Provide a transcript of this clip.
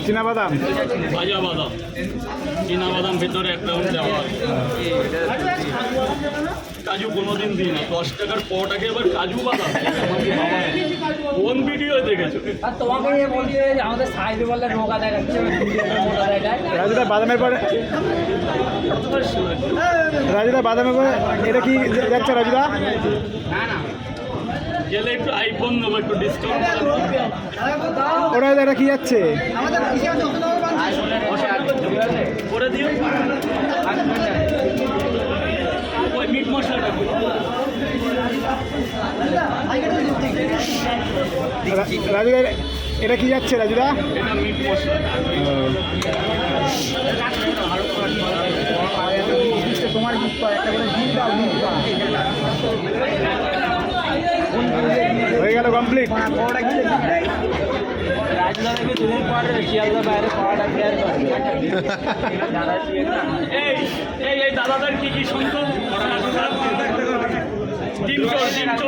চীনা বাদাম, ভাজা বাদাম, চীনা বাদাম ভেতরে একটা দেওয়া। কাজু কোনোদিন দিই না, 10 টাকার পটাকে এবার কাজু বাদাম। কোন ভিডিও দেখেছো? আর তোমাকে বলছে যে আমাদের সাইডে বললে রোগা দেখাচ্ছে, মোটা দেখায়। রাজুদা বাদামের পরে, রাজুদা বাদামের পরে এটা কি যাচ্ছে রাজুদা? না না গেলে একটু আইফোন নেবো, একটু ডিসকাউন্ট ওরা এটা কি যাচ্ছে? করে দিও। ওই মিট মশলাটা রাজুদা এটা কি যাচ্ছে রাজুদা? এটা মিট মশলা। তোমার হয়ে গেল কমপ্লিট। রাজধানীকে দুদিন পর শিয়ালদা বাইরে পাওয়াটা ক্লিয়ার করবে। এই দাদাদের কি কি শুনতো? ডিম চোর, ডিম চোর।